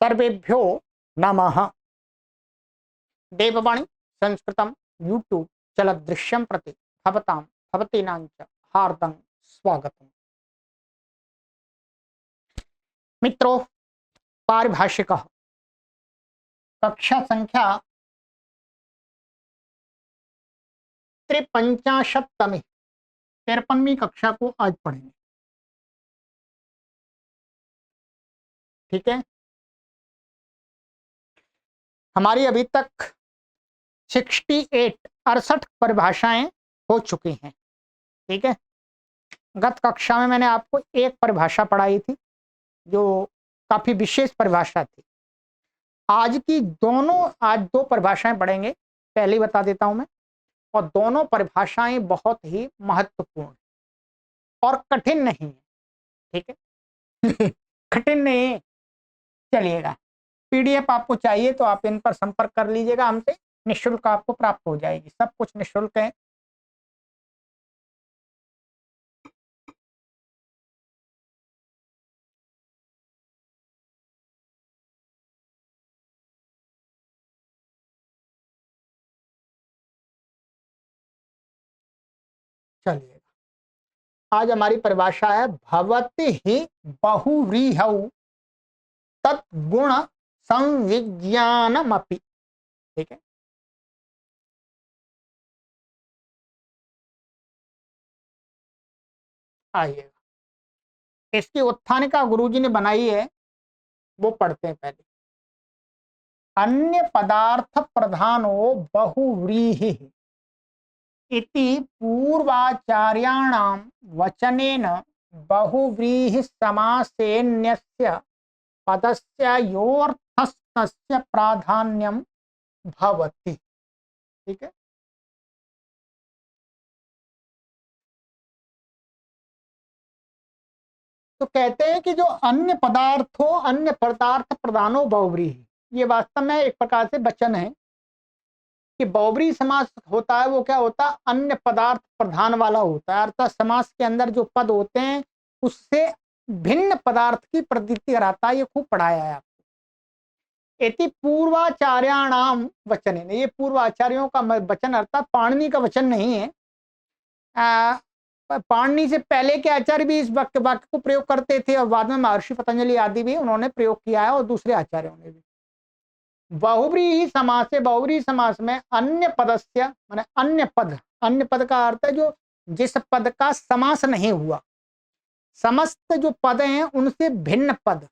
सर्वेभ्यो नमः। देववाणी संस्कृतम यूट्यूब चलदृश्यम प्रति भवतां भवतीनां च हार्दं स्वागतम्। मित्रों, पारिभाषिकः कक्षा संख्या 53 53वीं कक्षा को आज पढ़ेंगे। ठीक है, हमारी अभी तक 68 परिभाषाएं हो चुकी हैं। ठीक है, गत कक्षा में मैंने आपको एक परिभाषा पढ़ाई थी जो काफी विशेष परिभाषा थी। आज दो परिभाषाएं पढ़ेंगे। पहले बता देता हूं मैं, और दोनों परिभाषाएं बहुत ही महत्वपूर्ण और कठिन नहीं है। ठीक है कठिन नहीं। चलिएगा, पीडीएफ आपको चाहिए तो आप इन पर संपर्क कर लीजिएगा हमसे, निःशुल्क आपको प्राप्त हो जाएगी। सब कुछ निःशुल्क है। चलिएगा, आज हमारी परिभाषा है भवति ही बहुव्रीहौ तत्गुण संविज्ञानमपि। ठीक है, आइएगा, इसकी उत्थानिका गुरुजी ने बनाई है, वो पढ़ते हैं पहले। अन्य पदार्थ प्रधानो बहुव्रीहि इति पूर्वाचार्याणां वचनेन बहुव्रीहि समासेन्यस्य पदस्य योऽर्थस्तस्य प्राधान्यम भवति। ठीक है, तो कहते हैं कि जो अन्य पदार्थ प्रधानो बहुव्रीहि, ये वास्तव में एक प्रकार से वचन है कि बहुव्रीहि समास होता है वो क्या होता है, अन्य पदार्थ प्रधान वाला होता है। अर्थात समास के अंदर जो पद होते हैं उससे भिन्न पदार्थ की प्रतीति कराता है। ये खूब पढ़ाया है आपको। इति पूर्वाचार्याणाम वचन, ये पूर्वाचार्यों का वचन, अर्थात पाणिनि का वचन नहीं है। पाणिनि से पहले के आचार्य भी इस वाक्य को प्रयोग करते थे, और बाद में महर्षि पतंजलि आदि भी उन्होंने प्रयोग किया है, और दूसरे आचार्यों ने भी। बहुव्रीहि समास में अन्य पदस्य माने अन्य पद का अर्थ है जो जिस पद का समास नहीं हुआ। समस्त जो पद हैं उनसे भिन्न पद,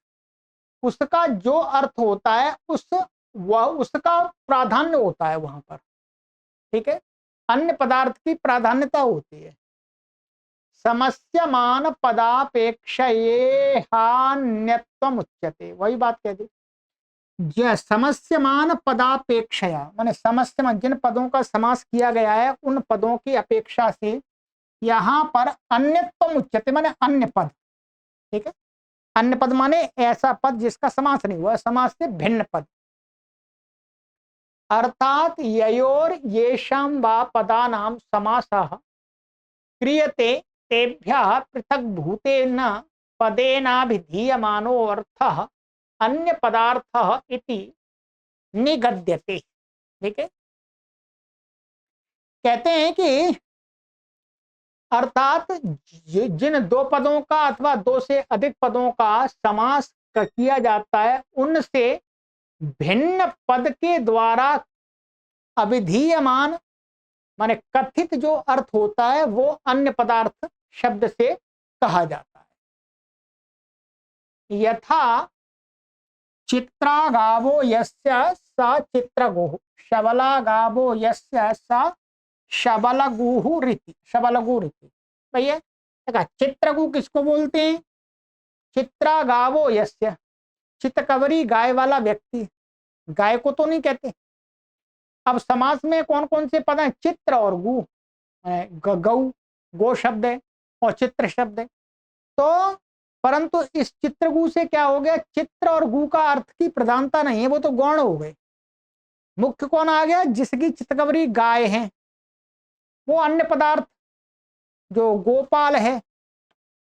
उसका जो अर्थ होता है उसका प्राधान्य होता है वहां पर। ठीक है, अन्य पदार्थ की प्राधान्यता होती है। समस्यमान पदापेक्षयेहान्यत्वम उच्यते, वही बात कहती। समस्यमान पदापेक्षया माने समस्य जिन पदों का समास किया गया है उन पदों की अपेक्षा से यहाँ पर अन्यत्वम उच्यते माने अन्य पद। ठीक है, अन्य पद माने ऐसा पद जिसका समास नहीं हुआ, समास से भिन्न पद। अर्थात ययोर येषां वा पदानां समासः क्रियते तेभ्यः पृथक भूतेन पदेनाभिधीयमानो अर्थः अन्य पदार्थः इति निगद्यते। ठीक है, कहते हैं कि अर्थात जिन दो पदों का अथवा दो से अधिक पदों का समास किया जाता है उनसे भिन्न पद के द्वारा अविधीयमान माने कथित जो अर्थ होता है वो अन्य पदार्थ शब्द से कहा जाता है। यथा चित्रा गावो यस्य स चित्रगुः, शबला गावो यस्य स शबलगुः रीति। भैया देखा, चित्रगु किसको बोलते हैं? चित्रा गावो यस्य, चितकवरी गाय वाला व्यक्ति, गाय को तो नहीं कहते। अब समास में कौन कौन से पद हैं? चित्र और गु, गौ, गो शब्द है और चित्र शब्द है। तो परंतु इस चित्रगु से क्या हो गया, चित्र और गु का अर्थ की प्रधानता नहीं है, वो तो गौण हो गए। मुख्य कौन आ गया? जिसकी चितकवरी गाय है, वो अन्य पदार्थ जो गोपाल है,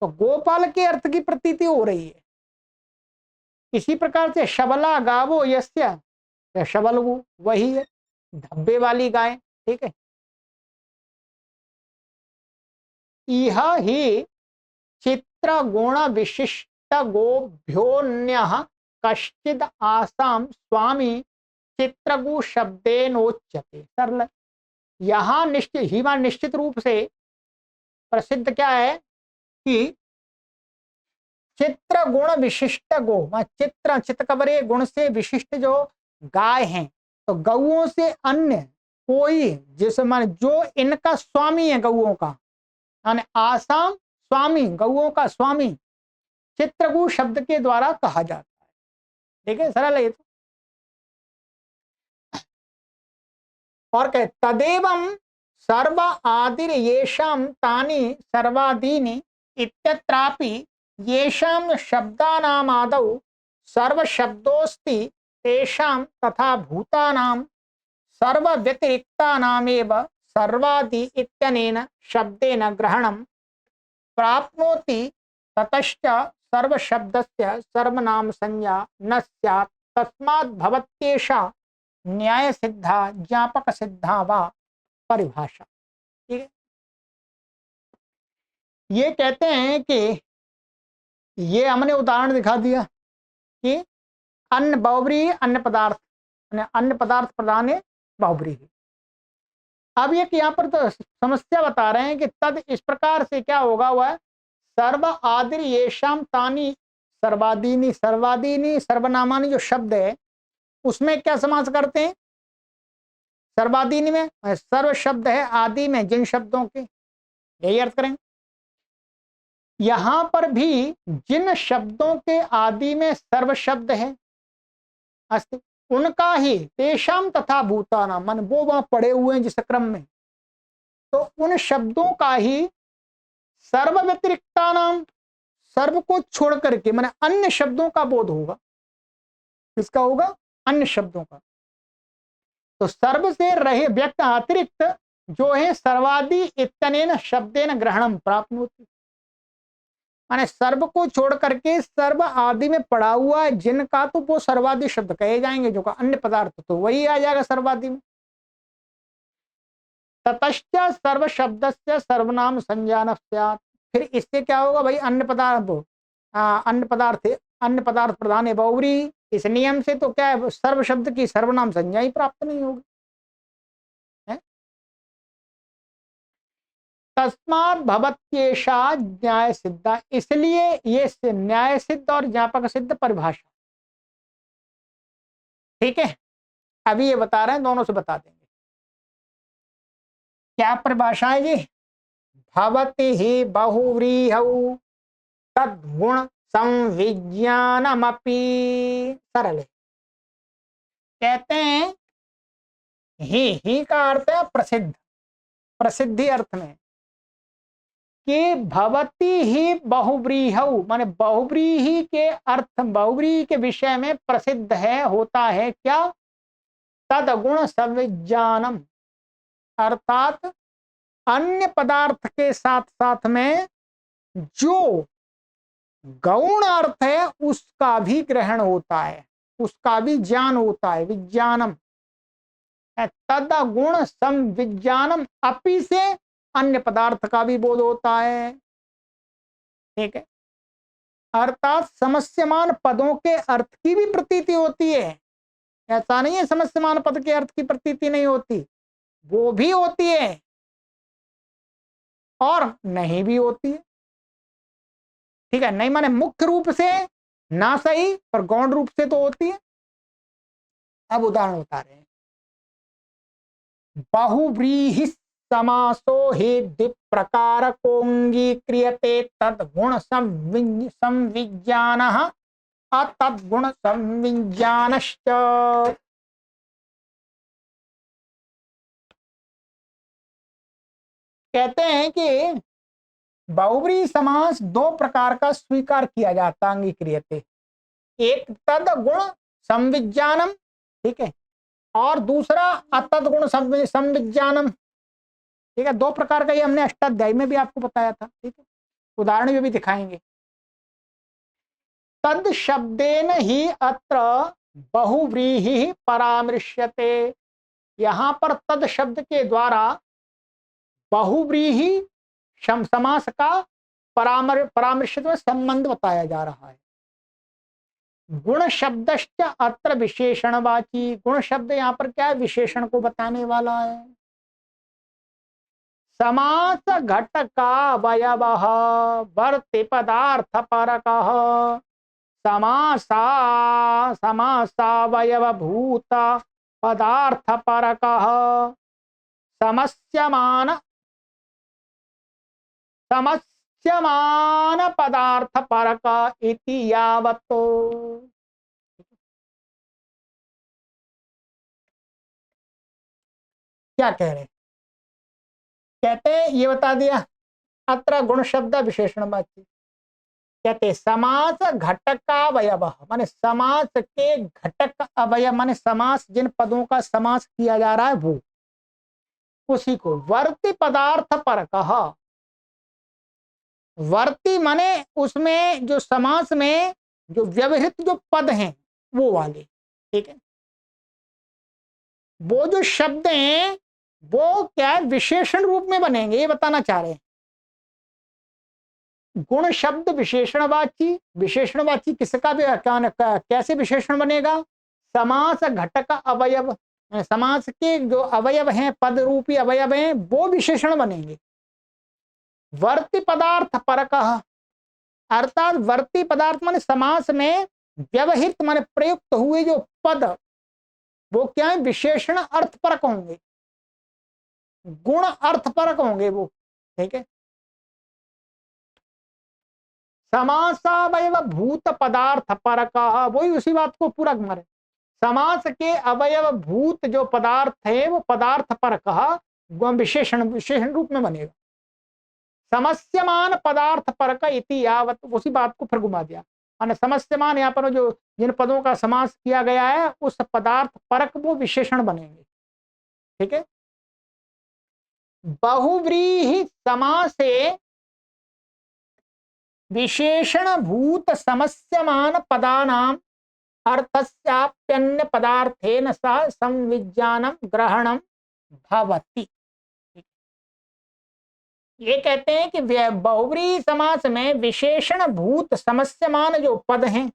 तो गोपाल के अर्थ की प्रतीति हो रही है। इसी प्रकार से शबला गावो यस्य, शबलगु वही है, धब्बे वाली गाय। ठीक है, इह ही चित्र गुण विशिष्ट गोभ्योन्य कश्चिद आसाम स्वामी चित्रगु शब्देनोच्यते। सरल, यहाँ निश्चित ही मान निश्चित रूप से प्रसिद्ध क्या है कि चित्र गुण विशिष्ट गो, चित्र चित्तकबरे गुण से विशिष्ट जो गाय हैं, तो गौओं से अन्य कोई जिस मान जो इनका स्वामी है गौओं का, यानी आसाम स्वामी, गौओं का स्वामी चित्रगु शब्द के द्वारा कहा जाता है। ठीक है, सरल है। और कहे तदेवं सर्व आदिर येषाम तानि सर्वादीनि इत्यत्रापि येषाम शब्दानामादौ सर्व शब्दोस्ति तेषां तथा भूतानां सर्व व्यतिरिक्तानामेव सर्वादि इत्यनेन शब्देन ग्रहणं प्राप्नोति ततश्च सर्व शब्दस्य सर्वनाम संज्ञा न स्यात् तस्मात् भवत्येषा न्याय सिद्धा ज्ञापक सिद्धा वा परिभाषा। ठीक है, ये कहते हैं कि ये हमने उदाहरण दिखा दिया कि अन्न बहुब्रीहि अन्न पदार्थ, अन्न पदार्थ प्रधान है बहुब्रीहि। अब ये यहाँ पर तो समस्या बता रहे हैं कि तद इस प्रकार से क्या होगा, वह सर्व आदिर येषाम तानि सर्वादीनि, सर्वादीनि सर्वनामानि जो शब्द है उसमें क्या समास करते हैं, सर्वादीनि में सर्व शब्द है, आदि में जिन शब्दों के, यही अर्थ करेंगे। यहां पर भी जिन शब्दों के आदि में सर्व शब्द है अस्ति, उनका ही तेषाम तथा भूतानाम, मन वो वहां पड़े हुए हैं जिस क्रम में, तो उन शब्दों का ही सर्व व्यतिरिक्ता नाम, सर्व को छोड़ करके मैंने अन्य शब्दों का बोध होगा। किसका होगा, अन्य शब्दों का। तो सर्व से रहे व्यक्त अतिरिक्त जो है सर्वादि इत्यनेन शब्देन ग्रहणम प्राप्नोति, माने सर्व को छोड़ करके सर्व आदि में पड़ा हुआ है जिनका, तो वो सर्वादि शब्द कहे जाएंगे, जो का अन्य पदार्थ तो वही आ जाएगा सर्वादि में। ततश्च सर्व शब्दस्य सर्वनाम संज्ञान स्यात्, फिर इससे क्या होगा भाई, अन्य पदार्थ, अन्य पदार्थ प्रधान है बहुब्रीहि, इस नियम से तो क्या है, सर्व शब्द की सर्वनाम संज्ञा ही प्राप्त नहीं होगी। तस्मात् भवत्येषा न्याय सिद्धा, इसलिए ये न्याय सिद्ध और ज्ञापक सिद्ध परिभाषा। ठीक है, अभी ये बता रहे हैं, दोनों से बता देंगे क्या परिभाषा है जी। भवति ही बहुव्रीहौ तद्गुण संविज्ञानमपि, सरल है। कहते हैं ही का अर्थ है प्रसिद्ध, प्रसिद्धि अर्थ में, कि भवती ही बहुव्रीहौ माने बहुव्रीहि के अर्थ, बहुव्रीहि के विषय में प्रसिद्ध है, होता है क्या, तदगुण संविज्ञानम, अर्थात अन्य पदार्थ के साथ साथ में जो गौण अर्थ है उसका भी ग्रहण होता है, उसका भी ज्ञान होता है, विज्ञानम। तदगुण संविज्ञानम अपि से अन्य पदार्थ का भी बोध होता है। ठीक है, अर्थात समस्यमान पदों के अर्थ की भी प्रतीति होती है, ऐसा नहीं है समस्यमान पद के अर्थ की प्रतीति नहीं होती, वो भी होती है और नहीं भी होती है। ठीक है, नहीं माने मुख्य रूप से ना सही पर गौण रूप से तो होती है। अब उदाहरण बता रहे हैं, बहुव्रीहि समासो हि द्विप्रकार कोंगीक्रियते तद्गुण संविज्ञानः अतद्गुण संविज्ञानश्च। कहते हैं कि बहुव्रीहि समास दो प्रकार का स्वीकार किया जाता, अंगीक्रियते, एक तद्गुण संविज्ञानम, ठीक है, और दूसरा अतद्गुण संविज्ञानम। ठीक है, दो प्रकार का, ये हमने अष्टाध्यायी में भी आपको बताया था। ठीक है, उदाहरण में भी दिखाएंगे। तद शब्देन ही अत्र बहुव्रीहि परामृश्यते। यहां पर तद शब्द के द्वारा बहुव्रीहि समास का परामर्शित में संबंध बताया जा रहा है। गुण शब्दश्च अत्र विशेषणवाची। गुण शब्द यहाँ पर क्या है? विशेषण को बताने वाला है। समास घटका वयवः वर्ति पदार्थ परकः समासावयव भूत पदार्थ परकः समस्यमान पदार्थ परक इति यावतो। क्या कह रहे? कहते ये बता दिया अत्र गुण शब्द विशेषण वाची। कहते समास घटक अवयव माने समास के घटक अवयव माने समास जिन पदों का समास किया जा रहा है वो, उसी को वर्ति पदार्थ परकः। वर्ती माने उसमें जो समास में जो व्यवहित जो पद हैं वो वाले, ठीक है। वो जो शब्द हैं वो क्या है? विशेषण रूप में बनेंगे, ये बताना चाह रहे हैं। गुण शब्द विशेषणवाची। विशेषणवाची किसका भी कैसे विशेषण बनेगा? समास घटक अवयव, समास के जो अवयव हैं, पद रूपी अवयव हैं, वो विशेषण बनेंगे। वर्ती पदार्थ परकः अर्थात वर्ती पदार्थ माने समास में व्यवहित माने प्रयुक्त हुए जो पद वो क्या है? विशेषण अर्थ परक होंगे, गुण अर्थ परक होंगे वो, ठीक है। समासावयव भूत पदार्थ परकः, वही उसी बात को पूरा मारे। समास के अवयव भूत जो पदार्थ है वो पदार्थ परकः विशेषण रूप में बनेगा। समस्यमान पदार्थ परक इति यावत, उसी बात को फिर घुमा दिया। समस्यमान यहाँ पर जो जिन पदों का समास किया गया है उस पदार्थ परक वो विशेषण बनेंगे, ठीक है। बहुव्रीहि समासे विशेषण भूत समस्यमान पदानाम अर्थस्याप्यन्य पदार्थेन सह संविज्ञानम ग्रहणम भवति। ये कहते हैं कि बहुव्रीहि समास में विशेषण भूत समस्यमान जो पद हैं,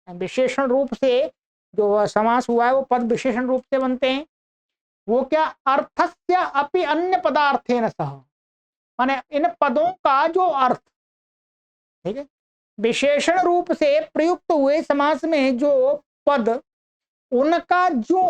विशेषण रूप से जो समास हुआ है वो पद विशेषण रूप से बनते हैं। वो क्या? अर्थस्य अपि अन्य पदार्थेन सह, माने इन पदों का जो अर्थ, ठीक है, विशेषण रूप से प्रयुक्त हुए समास में जो पद, उनका जो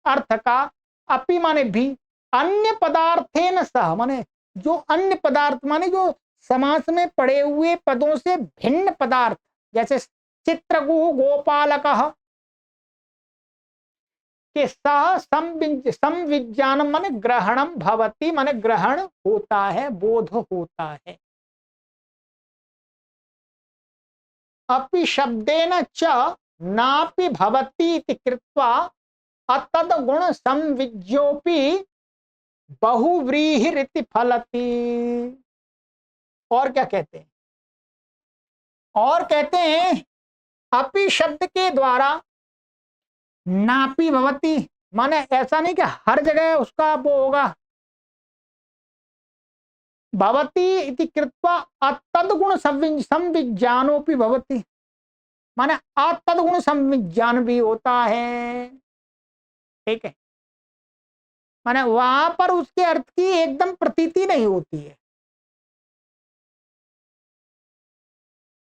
अर्थ का अपि माने भी, अन्य पदार्थेन सह माने जो अन्य पदार्थ माने जो समास में पड़े हुए पदों से भिन्न पदार्थ, जैसे चित्रगुह गोपालकः के सह संविज्ञानम माने ग्रहणम भवति, माने ग्रहण होता है, बोध होता है। अपि शब्देन च नापि भवति इति कृत्वा अतद गुण संविज्ञोपि बहुव्रीहिरिति फलति। और क्या कहते हैं? और कहते हैं अपि शब्द के द्वारा नापि भवति, माने ऐसा नहीं कि हर जगह उसका वो होगा। भवति इति कृत्वा अतद्गुण संविज्ञानोपि भवति, माने अतद्गुण संविज्ञान भी होता है, ठीक है। माने वहां पर उसके अर्थ की एकदम प्रतीति नहीं होती है।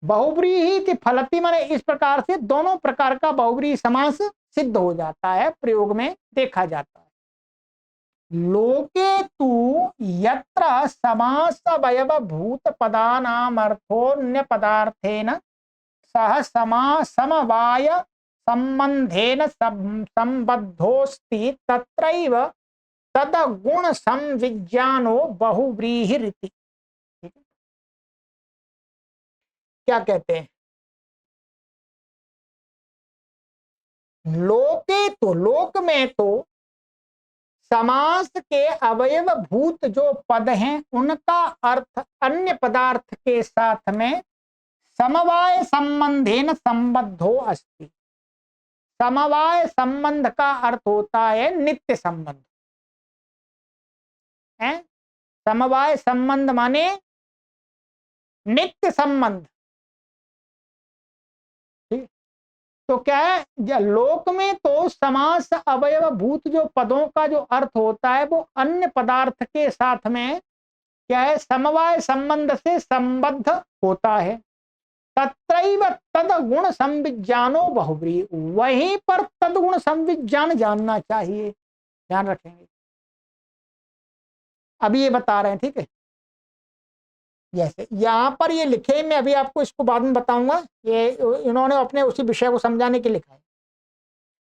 बहुव्रीहि फलति माने इस प्रकार से दोनों प्रकार का बहुव्रीहि समास सिद्ध हो जाता है, प्रयोग में देखा जाता है। लोके तु यत्र समास अवयव भूत पदानाम अर्थोन्य पदार्थेन सह समवाय संबंधेन संबद्धोस्ति तत्रैव तद गुण संविज्ञानो बहुव्रीहिरिति। क्या कहते हैं? लोके तो, लोक में तो समास के अवयव भूत जो पद हैं उनका अर्थ अन्य पदार्थ के साथ में समवाय संबंधेन संबद्धो अस्ति। समवाय संबंध का अर्थ होता है नित्य संबंध है। समवाय संबंध माने नित्य संबंध। तो क्या है, लोक में तो समास अवयव भूत जो पदों का जो अर्थ होता है वो अन्य पदार्थ के साथ में क्या है, समवाय संबंध से संबद्ध होता है। तत्रैव तद गुण संविज्ञानो बहुब्रीहि, वहीं पर तदगुण संविज्ञान जानना चाहिए, ध्यान रखेंगे। अभी ये बता रहे हैं, ठीक है। जैसे यहां पर ये लिखे, मैं अभी आपको इसको बाद में बताऊंगा, ये इन्होंने अपने उसी विषय को समझाने के लिखा है।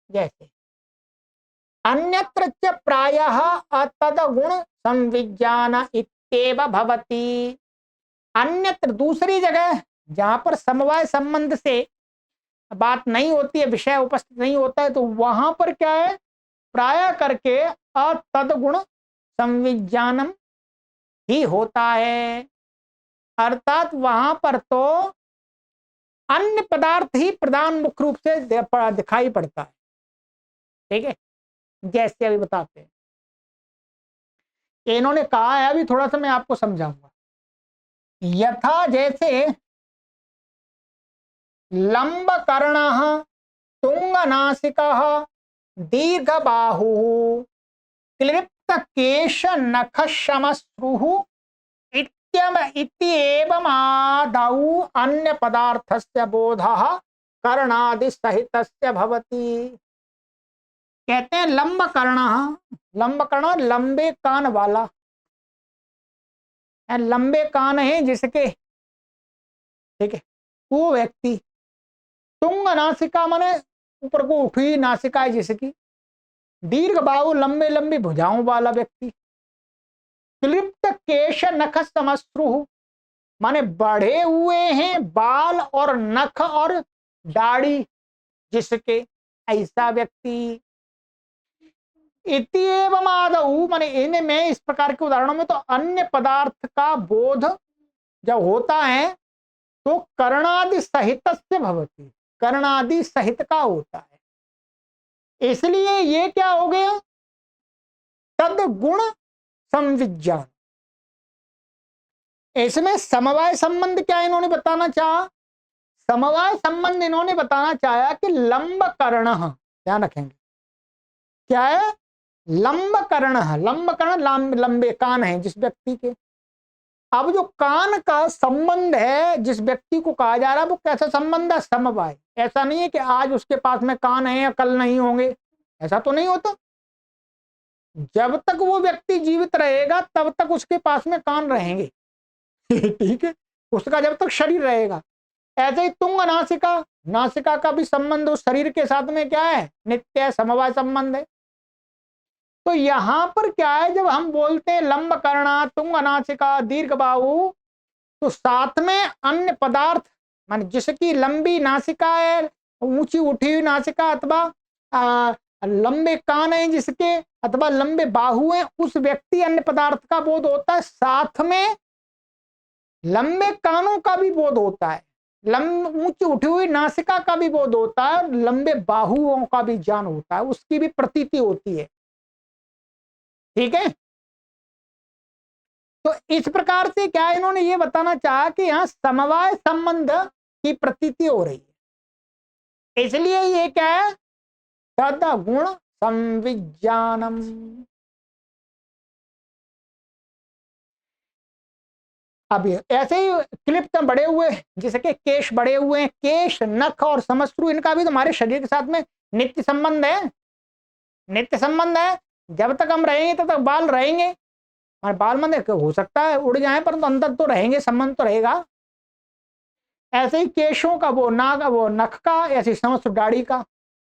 जैसे अन्यत्र च प्रायः अतद्गुण संविज्ञान इत्येव भवति। अन्यत्र दूसरी जगह जहां पर समवाय संबंध से बात नहीं होती है, विषय उपस्थित नहीं होता है, तो वहां पर क्या है, प्राय करके अतद्गुण संविज्ञानम ही होता है। अर्थात वहां पर तो अन्य पदार्थ ही प्रधान मुख्य रूप से दिखाई पड़ता है, ठीक है। जैसे अभी बताते हैं, इन्होंने कहा है, अभी थोड़ा सा मैं आपको समझाऊंगा। यथा जैसे लंब कर्ण, तुंग नासिक, दीर्घ बाहु, क्लिप्त केश नख श्मश्रु इत्येवमादौ अन्य पदार्थस्य बोधः कर्णादि सहितस्य भवति। कहते हैं लंब कर्ण, लंब कर्ण लंबे कान वाला, लंबे कान है जिसके, ठीक है, वो व्यक्ति। तुंग नासिका माने ऊपर को उठी नासिका है जिसकी। दीर्घ बाहु लंबे लंबी भुजाओं वाला व्यक्ति। क्लिप्त केश नख श्मश्रु माने बढ़े हुए हैं बाल और नख और दाढ़ी जिसके, ऐसा व्यक्ति। इत्येवमादौ माने इनमें, इस प्रकार के उदाहरणों में तो अन्य पदार्थ का बोध जब होता है तो कर्णादि सहित से भवति, कर्णादि सहित का होता है। इसलिए ये क्या हो गया, तद गुण संविज्ञान। इसमें समवाय संबंध क्या इन्होंने बताना चाहा, समवाय संबंध इन्होंने बताना चाहा कि लंब कर्ण, ध्यान रखेंगे क्या है, लंब कर्ण, लंब कर्ण लंबे कान है जिस व्यक्ति के। अब जो कान का संबंध है जिस व्यक्ति को कहा जा रहा है वो कैसा संबंध है, समवाय। ऐसा नहीं है कि आज उसके पास में कान है या कल नहीं होंगे, ऐसा तो नहीं होता। जब तक वो व्यक्ति जीवित रहेगा तब तक उसके पास में कान रहेंगे ठीक है, उसका जब तक शरीर रहेगा। ऐसे ही तुंग नासिका, नासिका का भी संबंध उस शरीर के साथ में क्या है, नित्य समवाय संबंध है। तो यहां पर क्या है, जब हम बोलते हैं लंब कर्णा तुंग नासिका दीर्घ बाहु, तो साथ में अन्य पदार्थ मान जिसकी लंबी नासिका है, ऊंची उठी हुई नासिका, अथवा लंबे कान है जिसके, अथवा लंबे बाहु हैं, उस व्यक्ति अन्य पदार्थ का बोध होता है। साथ में लंबे कानों का भी बोध होता है, ऊंची उठी हुई नासिका का भी बोध होता है, लंबे बाहुओं का भी ज्ञान होता है, उसकी भी प्रतीति होती है, ठीक है। तो इस प्रकार से क्या इन्होंने ये बताना चाहा कि यहां समवाय संबंध की प्रतीति हो रही है, इसलिए ये क्या है, तद गुण संविज्ञानम। अब ऐसे ही क्लिप्त बड़े हुए जिसके केश बड़े हुए हैं, केश नख और श्मश्रु, इनका भी तो हमारे शरीर के साथ में नित्य संबंध है, नित्य संबंध है। जब तक हम रहेंगे तब तक बाल रहेंगे, और बाल मन हो सकता है उड़ जाए परंतु अंदर तो रहेंगे, संबंध तो रहेगा। ऐसे ही केशों का वो नाग, वो नख का, ऐसे श्मश्रु दाढ़ी का,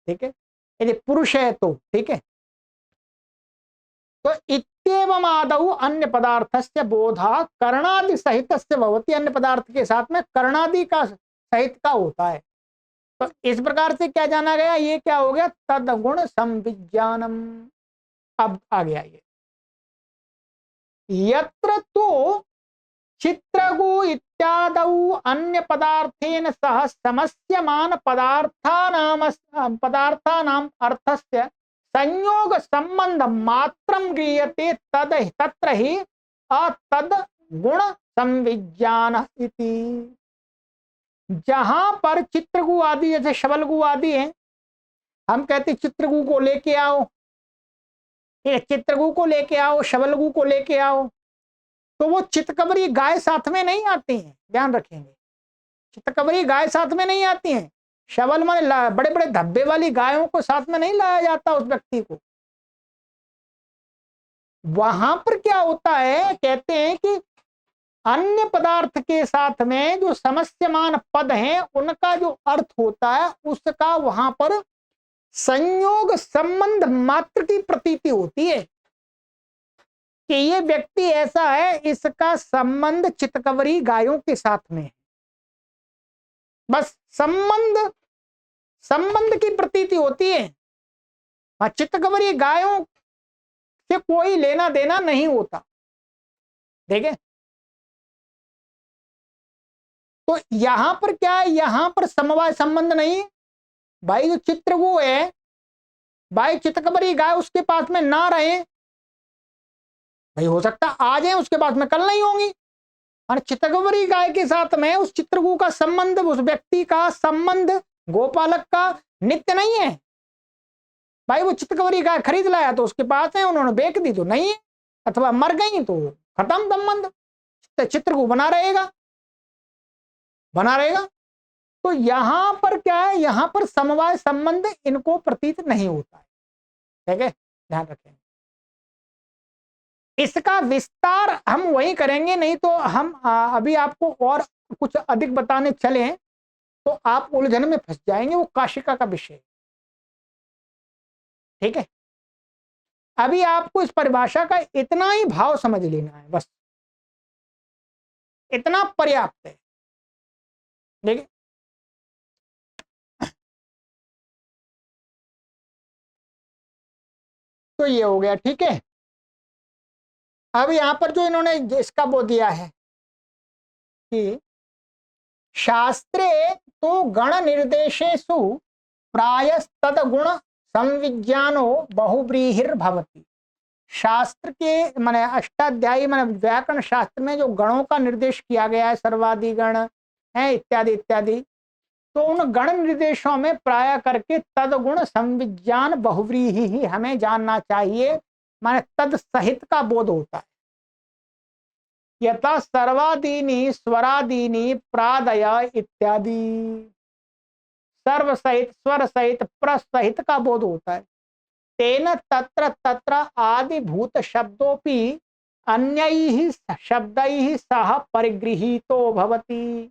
ठीक है। यदि पुरुष है तो ठीक है। तो इत्येवमादौ अन्य पदार्थस्य बोधा कर्णादि सहितस्य भवति, अन्य पदार्थ के साथ में कर्णादि का सहित का होता है। तो इस प्रकार से क्या जाना गया, ये क्या हो गया, तदगुण संविज्ञानम। अब आ गया ये, यत्र तो चित्रगु इत्यादौ अन्य पदार्थेन सह समस्यमान पदार्थानाम अर्थस्य संयोग संबंध मात्रम गृह्यते तद तत्र ही अतद गुण संविज्ञान इति। जहां पर चित्रगु आदि जैसे शबलगु आदि है, हम कहते चित्रगु को लेके आओ, चित्रगु को लेके आओ, शबलगु को लेके आओ, तो वो चितकबरी गाय साथ में नहीं आती है, ध्यान रखेंगे। चितकबरी गाय साथ में नहीं आती है। शबल माने बड़े बड़े धब्बे वाली गायों को साथ में नहीं लाया जाता उस व्यक्ति को। वहां पर क्या होता है, कहते हैं कि अन्य पदार्थ के साथ में जो समस्यमान पद हैं उनका जो अर्थ होता है उसका वहां पर संयोग संबंध मात्र की प्रतीति होती है कि ये व्यक्ति ऐसा है, इसका संबंध चितकबरी गायों के साथ में है। बस संबंध की प्रतीति होती है। चितकबरी गायों से कोई लेना देना नहीं होता। देखे तो यहां पर क्या है, यहां पर समवाय संबंध नहीं है। भाई जो चित्र वो है, भाई चितकबरी गाय उसके पास में ना रहे, भाई हो सकता आ जाए उसके पास में कल नहीं होंगी। और चितकबरी गाय के साथ में उस चित्रगु का संबंध, उस व्यक्ति का संबंध गोपालक का नित्य नहीं है। भाई वो चितकबरी गाय खरीद लाया तो उसके पास है, उन्होंने बेच दी तो नहीं है, अथवा मर गई तो खत्म संबंध, चित्रगु बना रहेगा। तो यहां पर क्या है, यहां पर समवाय संबंध इनको प्रतीत नहीं होता है। ठीक है, ध्यान रखें। इसका विस्तार हम वही करेंगे, नहीं तो हम अभी आपको और कुछ अधिक बताने चले तो आप उलझन में फंस जाएंगे। वो काशिका का विषय। ठीक है, अभी आपको इस परिभाषा का इतना ही भाव समझ लेना है, बस इतना पर्याप्त है। ठीक है, तो ये हो गया। ठीक है, अब यहां पर जो इन्होंने इसका वो दिया है कि शास्त्रे तो गण निर्देशेषु प्रायस्तद गुण संविज्ञानो बहुव्रीहिर्भवति। शास्त्र के माने अष्टाध्यायी माने व्याकरण शास्त्र में जो गणों का निर्देश किया गया है, सर्वादि गण है इत्यादि इत्यादि, तो उन गण निर्देशों में प्राय करके तदगुण संविज्ञान बहुव्रीहि ही हमें जानना चाहिए, माने तद सहित का बोध होता है। यथा सर्वादीनि स्वरादीनि प्रादय इत्यादि, सर्व सहित स्वर सहित प्र सहित का बोध होता है। तेन तत्र तत्र आदि भूत शब्दोपि अन्यैहि शब्दैहि सह परिगृहीतो भवति।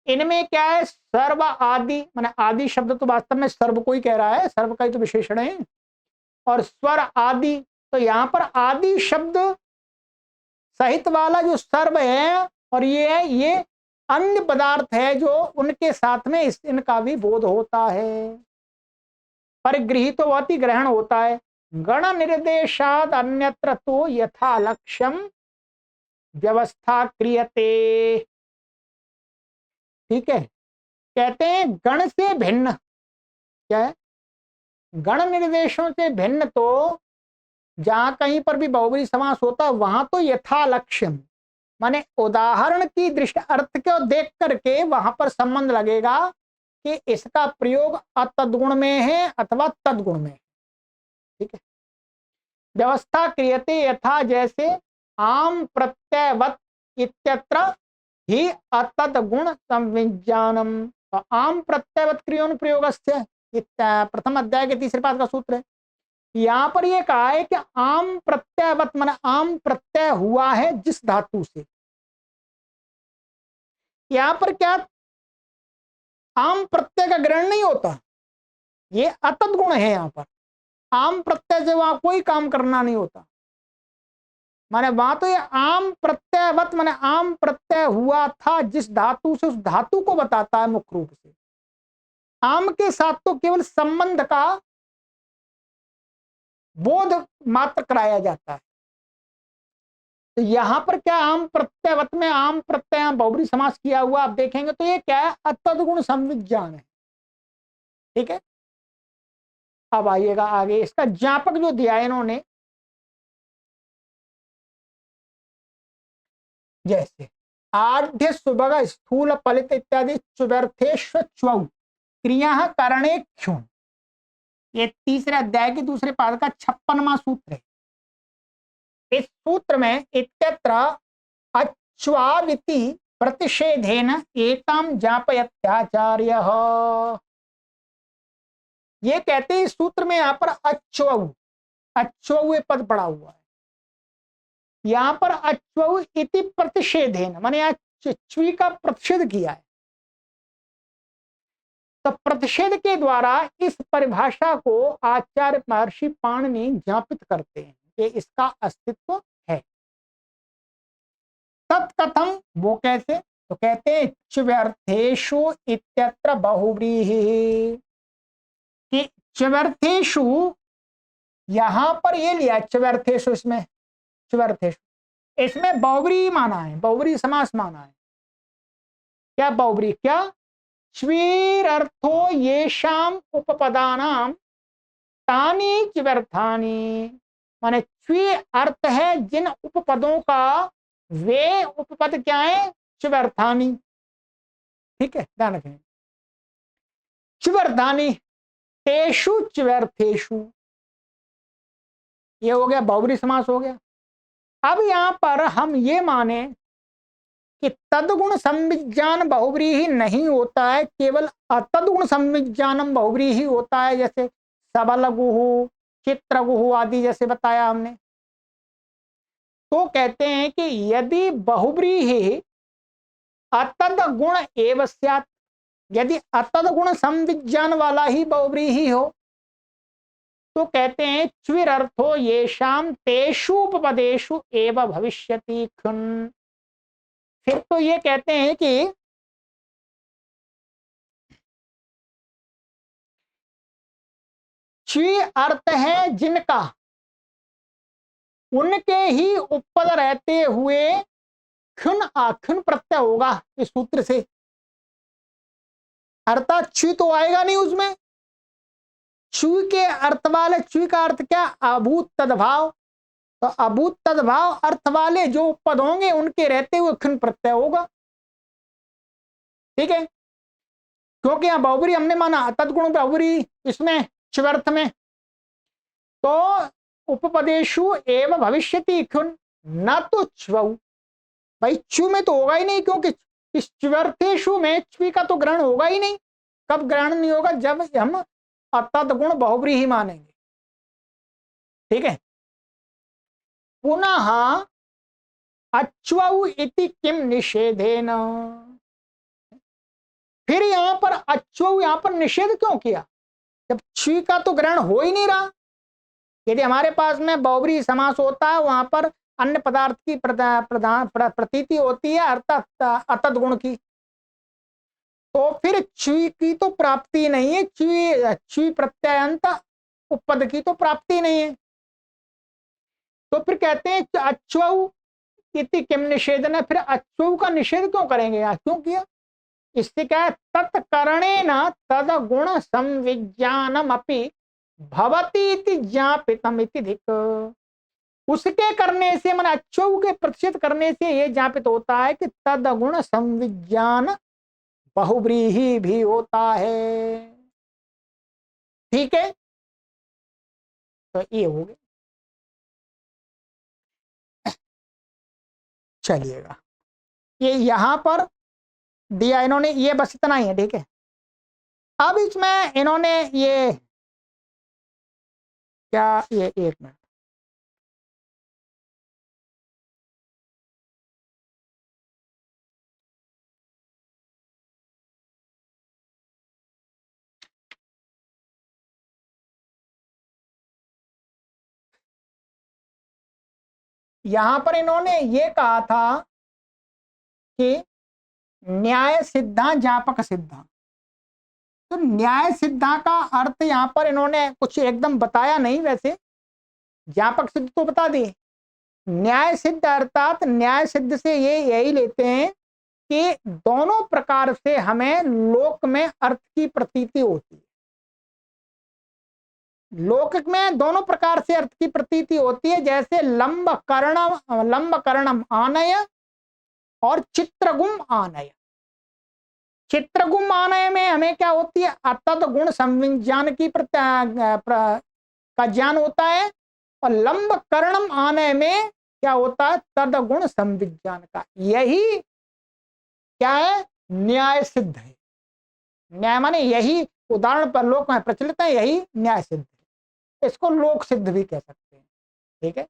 इनमें क्या है, सर्व आदि माने आदि शब्द तो वास्तव में सर्व को ही कह रहा है, सर्व का ही तो विशेषण है। और स्वर आदि, तो यहां पर आदि शब्द सहित वाला जो सर्व है और ये है, ये अन्य पदार्थ है जो उनके साथ में इनका भी बोध होता है, परिगृहित तो अति ग्रहण होता है। गण निर्देशाद अन्यत्र तो यथा लक्ष्यम व्यवस्था क्रियते। ठीक है, कहते हैं गण से भिन्न, क्या है, गण निर्देशों से भिन्न तो जहां कहीं पर भी बहुब्रीहि समास होता है वहां तो यथा लक्ष्यम माने उदाहरण की दृष्टि अर्थ को देख करके वहां पर संबंध लगेगा कि इसका प्रयोग अतद्गुण में है अथवा तद्गुण में है। ठीक है, व्यवस्था क्रियते यथा जैसे आम प्रत्ययवत इत्यत्र ही अतद्गुण संविज्ञानम। तो आम प्रत्ययवत क्रियोन प्रयोगस्य प्रथम अध्याय के तीसरे पाद का सूत्र है। यहां पर यह कहा है कि आम प्रत्ययवत माने आम प्रत्यय हुआ है जिस धातु से। यहां पर क्या आम प्रत्यय का ग्रहण नहीं होता, ये अतद गुण है। यहां पर आम प्रत्यय से वहां कोई काम करना नहीं होता, माने वहां तो ये आम प्रत्ययवत माने आम प्रत्यय हुआ था जिस धातु से, उस धातु को बताता है मुख्य रूप से। आम के साथ तो केवल संबंध का बोध मात्र कराया जाता है। तो यहां पर क्या आम प्रत्ययवत में आम प्रत्यय बहुब्री समास किया हुआ आप देखेंगे तो ये क्या है, अतद्गुण संविज्ञान है। ठीक है, अब आइएगा आगे, इसका ज्ञापक जो दिया है इन्होंने, जैसे आद्य सुभग स्थूल फलित इत्यादि चुव्यर्थेष्वच्वौ क्रिया करणे क्षुण, ये तीसरे अध्याय के दूसरे पाद का 56वां सूत्र है। इस सूत्र में इत्यत्र अच्वाविति प्रतिषेधेन एताम जापयत्याचार्यः, ये कहते हैं इस सूत्र में यहां पर अच्वौ, अच्वौ पद पड़ा हुआ है, यहां पर अच्वौ इति प्रतिषेधेन माने च्वी का प्रतिषेध किया है। तो प्रतिषेध के द्वारा इस परिभाषा को आचार्य महर्षि पाणिनि ज्ञापित करते हैं कि इसका अस्तित्व है। तत्कथम, वो कैसे, तो कहते हैं च्व्यर्थेषु इत्यत्र बहुव्रीहि, कि च्व्यर्थेषु यहां पर ये लिया च्व्यर्थेषु, इसमें च्व्यर्थेषु इसमें बहुव्रीहि माना है, बहुव्रीहि समास माना है। क्या बहुव्रीहि, क्या च्वीरर्थो येषाम उपपदानाम तानि च्व्यर्थानि, माने च्वी अर्थ है जिन उपपदों का, वे उपपद क्या है, च्व्यर्थानि। ठीक है, ध्यान रखें, च्व्यर्थानि तेषु च्व्यर्थेषु, ये हो गया बहुब्री समास हो गया। अब यहां पर हम ये माने कि तदगुण संविज्ञान बहुब्री ही नहीं होता है, केवल अतदगुण संविज्ञानम बहुब्री ही होता है, जैसे सबलगुहु चित्रगुहु आदि जैसे बताया हमने। तो कहते हैं कि यदि बहुब्री ही अतद गुण एव स्यात्, यदि अतद गुण संविज्ञान वाला ही बहुब्री ही हो, तो कहते हैं च्विरर्थो येषाम तेषु उपपदेषु एव भविष्यति खुन, फिर तो ये कहते हैं कि च्वी अर्थ है जिनका, उनके ही उपपद रहते हुए खुन आखुन प्रत्यय होगा इस सूत्र से, अर्थात च्वी तो आएगा नहीं उसमें। च्वी के अर्थ वाले, च्वी का अर्थ क्या, अभूत तद्भाव, तो अभूत तद्भाव अर्थ वाले जो उपपद होंगे उनके रहते हुए खुन प्रत्यय होगा। ठीक है, क्योंकि यहां बहुब्री हमने माना तदगुण बहुब्री इसमें च्वर्थ में, तो उपपदेशु एवं भविष्यति खुन, न तो च्वौ, भाई च्यू में तो होगा ही नहीं, क्योंकि इस च्वर्थेशु में च्वी का तो ग्रहण होगा ही नहीं। कब ग्रहण नहीं होगा, जब हम अतद्गुण बहुब्री ही मानेंगे। ठीक है, पुनः अच्वौ इति किम निषेधेन, फिर यहां पर अच्वौ यहां पर निषेध क्यों किया, जब च्वी का तो ग्रहण हो ही नहीं रहा। यदि हमारे पास में बहुब्री समास होता है, वहां पर अन्य पदार्थ की प्रतीति होती है अर्थात अतद्गुण की, तो फिर च्वी की तो प्राप्ति नहीं है, च्वी प्रत्ययंत उपपद की तो प्राप्ति नहीं है। तो फिर कहते हैं अच्वौ इति किम निषेधन, फिर अच्वौ का निषेध क्यों करेंगे, यहाँ क्यों किया, इससे क्या है, तत्करणेन तदगुण संविज्ञानम अपि भवति इति ज्ञापितम इति धिक्, उसके करने से, मन अच्वौ के प्रतिषेध करने से यह ज्ञापित होता है कि तदगुण संविज्ञान बहुब्रीहि भी होता है। ठीक है, तो ये हो गया। चलिएगा, ये यहां पर दिया इन्होंने, ये बस इतना ही है। ठीक है, अब इसमें इन्होंने ये क्या, ये एक मिनट, यहां पर इन्होंने ये कहा था कि न्याय सिद्धा ज्ञापक सिद्धा, तो न्याय सिद्धा का अर्थ यहां पर इन्होंने कुछ एकदम बताया नहीं, वैसे ज्ञापक सिद्ध तो बता दिए, न्याय सिद्ध अर्थात न्याय सिद्ध से ये यही लेते हैं कि दोनों प्रकार से हमें लोक में अर्थ की प्रतीति होती है। लोक में दोनों प्रकार से अर्थ की प्रतीति होती है, जैसे लंब कर्णम आनय और चित्रगुम आनय। चित्रगुम आनय में हमें क्या होती है, अतद गुण संविज्ञान की का ज्ञान होता है, और लंब कर्णम आनय में क्या होता है, तद गुण संविज्ञान का। यही क्या है, न्याय सिद्ध है। न्याय माने यही, उदाहरण पर लोक में प्रचलित है, यही न्याय सिद्ध है। इसको लोक सिद्ध भी कह सकते हैं। ठीक है,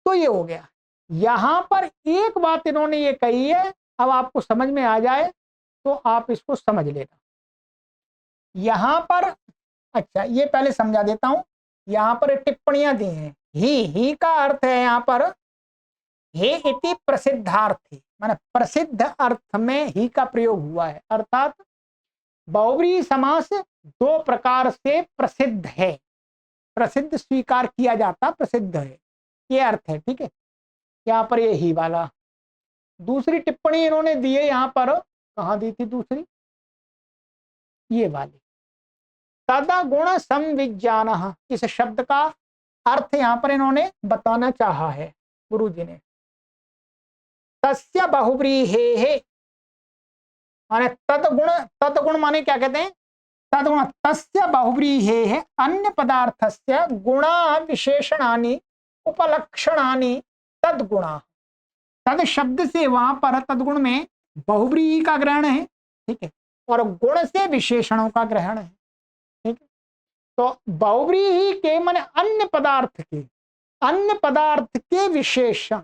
तो ये हो गया। यहां पर एक बात इन्होंने ये कही है, अब आपको समझ में आ जाए तो आप इसको समझ लेना। यहां पर, अच्छा ये पहले समझा देता हूं, यहां पर टिप्पणियां दी हैं। ही का अर्थ है यहां पर हे इति प्रसिद्धार्थी, माने प्रसिद्ध अर्थ में ही का प्रयोग हुआ है, अर्थात बहुव्रीहि समास दो प्रकार से प्रसिद्ध है, प्रसिद्ध स्वीकार किया जाता, प्रसिद्ध है, ये अर्थ है। ठीक है, यहाँ पर ये ही वाला। दूसरी टिप्पणी इन्होंने दी है यहाँ पर, कहाँ दी थी दूसरी, ये वाली, तदा गुण संविज्ञान। इस शब्द का अर्थ यहाँ पर इन्होंने बताना चाहा है गुरु जी ने। तस्य बहुव्रीहेः माने तदगुण माने क्या कहते हैं, तदगुण तस्य बहुव्रीहेः अन्य पदार्थस्य गुणा विशेषणानि उपलक्षणानि तदगुणा। तद शब्द से वहां पर तदगुण में बहुव्रीहि का ग्रहण है। ठीक है, और गुण से विशेषणों का ग्रहण है। ठीक है, तो बहुव्रीहि के माने अन्य पदार्थ के विशेषण,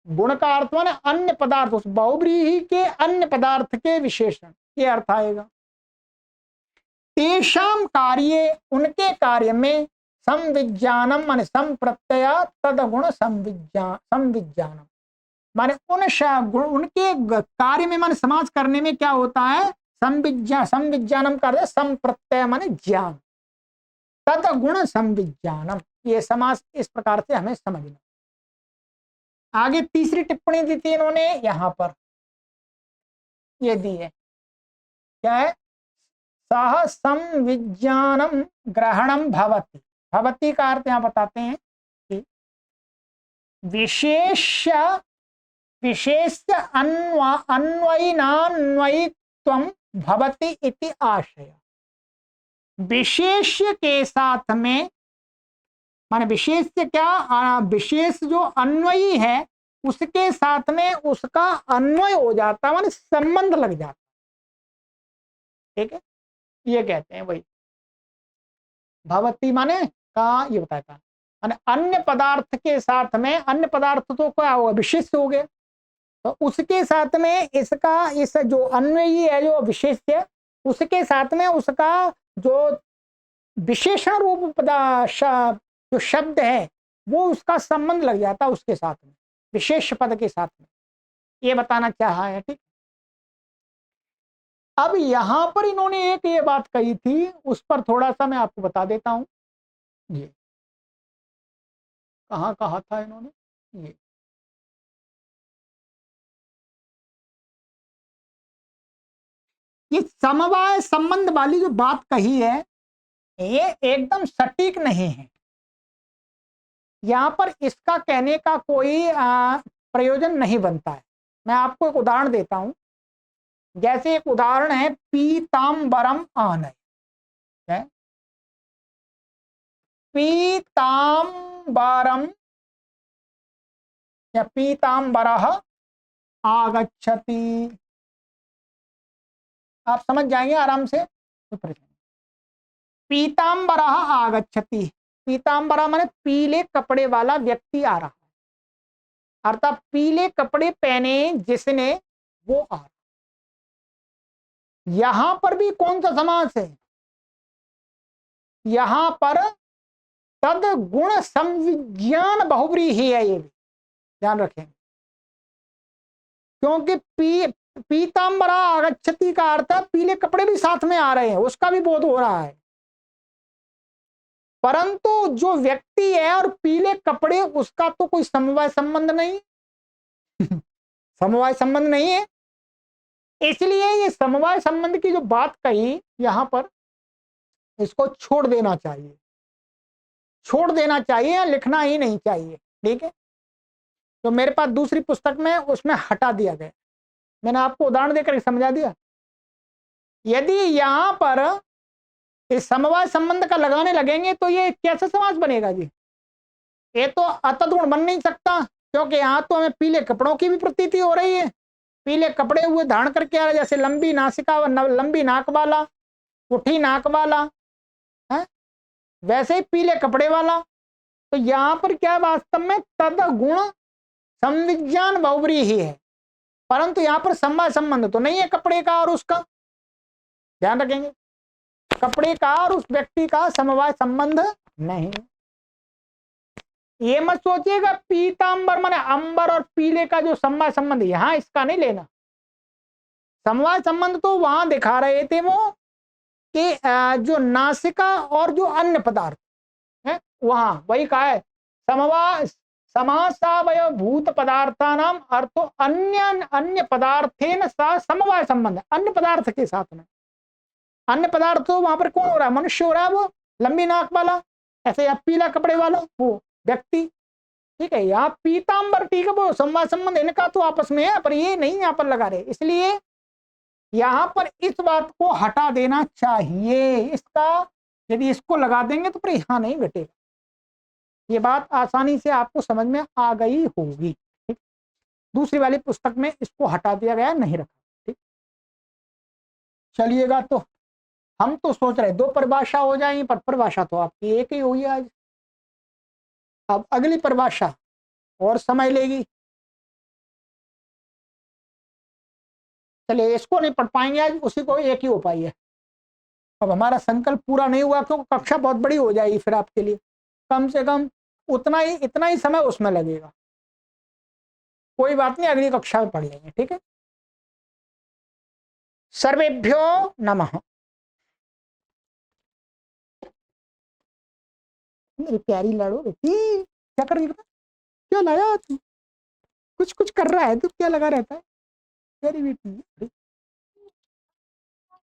गुण का अर्थ माने अन्य पदार्थ, उस बहुव्रीहि के अन्य पदार्थ के विशेषण, ये अर्थ आएगा। तेषाम कार्ये, उनके कार्य में, संविज्ञानम माने संप्रत्यय तदगुण संविज्ञानम माने उनके कार्य में माने समाज करने में क्या होता है, संविज्ञानम कार्य, संप्रत्यय माने ज्ञान, तदगुण संविज्ञानम, ये समास इस प्रकार से हमें समझना। आगे तीसरी टिप्पणी दी थी इन्होंने, यहां पर ये दी है, क्या है, सह संविज्ञानम ग्रहणम भवति। भवति का अर्थ यहां बताते हैं कि विशेष अन्वयिनान्वयित्वम भवति इति आशय। विशेष्य के साथ में, माने विशेष से क्या, विशेष जो अन्वयी है उसके साथ में उसका अन्वय हो जाता, माने संबंध लग जाता। ठीक है, ये कहते हैं वही भवती माने का, ये बताया था, माने अन्य पदार्थ के साथ में, अन्य पदार्थ तो क्या होगा, विशेष हो गया, तो उसके साथ में इसका, इस जो अन्वयी है जो विशेष है, उसके साथ में उसका जो विशेषण रूप जो शब्द है वो उसका संबंध लग जाता उसके साथ में, विशेष पद के साथ में, ये बताना चाहा है। ठीक, अब यहां पर इन्होंने एक ये बात कही थी, उस पर थोड़ा सा मैं आपको बता देता हूं। ये कहाँ कहा था इन्होंने, ये समवाय संबंध वाली जो बात कही है ये एकदम सटीक नहीं है। यहाँ पर इसका कहने का कोई प्रयोजन नहीं बनता है। मैं आपको एक उदाहरण देता हूं, जैसे एक उदाहरण है पीताम्बरम आनय, पीताम्बरम या पीताम्बरः आगच्छति, आप समझ जाएंगे आराम से। पीताम्बरः आगच्छति, पीताम्बरा माने पीले कपड़े वाला व्यक्ति आ रहा है, अर्थात पीले कपड़े पहने जिसने, वो आ रहा। यहां पर भी कौन सा समास है, यहां पर तद गुण संविज्ञान बहुव्रीहि है, ये भी ध्यान रखेंगे, क्योंकि पीताम्बरा आगच्छति का अर्थ है पीले कपड़े भी साथ में आ रहे हैं, उसका भी बोध हो रहा है। परंतु जो व्यक्ति है और पीले कपड़े, उसका तो कोई समवाय संबंध नहीं। समवाय संबंध नहीं है, इसलिए ये समवाय संबंध की जो बात कही यहां पर, इसको छोड़ देना चाहिए, छोड़ देना चाहिए, लिखना ही नहीं चाहिए। ठीक है, तो मेरे पास दूसरी पुस्तक में उसमें हटा दिया गया, मैंने आपको उदाहरण देकर समझा दिया। यदि यहां पर इस समवाय संबंध का लगाने लगेंगे तो ये कैसे समास बनेगा जी? ये तो अतद्गुण बन नहीं सकता, क्योंकि यहाँ तो हमें पीले कपड़ों की भी प्रतीति हो रही है, पीले कपड़े हुए धारण करके आ रहे, जैसे लंबी नासिका, लंबी नाक वाला, उठी नाक वाला है, वैसे ही पीले कपड़े वाला। तो यहाँ पर क्या वास्तव में तदगुण संविज्ञान बहुब्री ही है, परंतु यहाँ पर समवाय संबंध तो नहीं है कपड़े का और उसका, ध्यान रखेंगे, कपड़े का और उस व्यक्ति का समवाय संबंध नहीं। ये मत सोचिएगा पीतांबर माने अंबर और पीले का जो समवाय संबंध, यहां इसका नहीं लेना। समवाय संबंध तो वहां दिखा रहे थे वो कि जो नासिका और जो अन्य पदार्थ है, वहां वही कहा है, समवाय समासावय भूत पदार्थानाम अर्थो अन्य अन्य पदार्थेन सा समवाय संबंध, अन्य पदार्थ के साथ में। अन्य पदार्थ तो वहां पर कौन हो रहा है? मनुष्य हो रहा है, वो लंबी नाक वाला, ऐसे या पीला कपड़े वाला वो व्यक्ति। ठीक है, यहाँ पीतांबर, ठीक है, वो समवाय संबंध इनका तो आपस में है, पर ये नहीं यहाँ पर लगा रहे, इसलिए यहाँ पर इस बात को हटा देना चाहिए। इसका यदि इसको लगा देंगे तो फिर यहाँ नहीं घटेगा। ये बात आसानी से आपको समझ में आ गई होगी। ठीक, दूसरी वाली पुस्तक में इसको हटा दिया गया, नहीं रखा। ठीक, चलिएगा, तो हम तो सोच रहे दो परिभाषा हो जाएंगी, पर परिभाषा तो आपकी एक ही हुई आज। अब अगली परिभाषा और समय लेगी। चलिए, इसको नहीं पढ़ पाएंगे आज, उसी को एक ही हो पाई है। अब हमारा संकल्प पूरा नहीं हुआ, क्योंकि कक्षा बहुत बड़ी हो जाएगी फिर आपके लिए, कम से कम इतना ही समय उसमें लगेगा। कोई बात नहीं, अगली कक्षा में पढ़ लेंगे। ठीक है, सर्वेभ्यो नमः। मेरी प्यारी लाडो बेटी, क्या कर रही है? क्या लाया तू? कुछ कुछ कर रहा है तू, क्या लगा रहता है? प्यारी बेटी।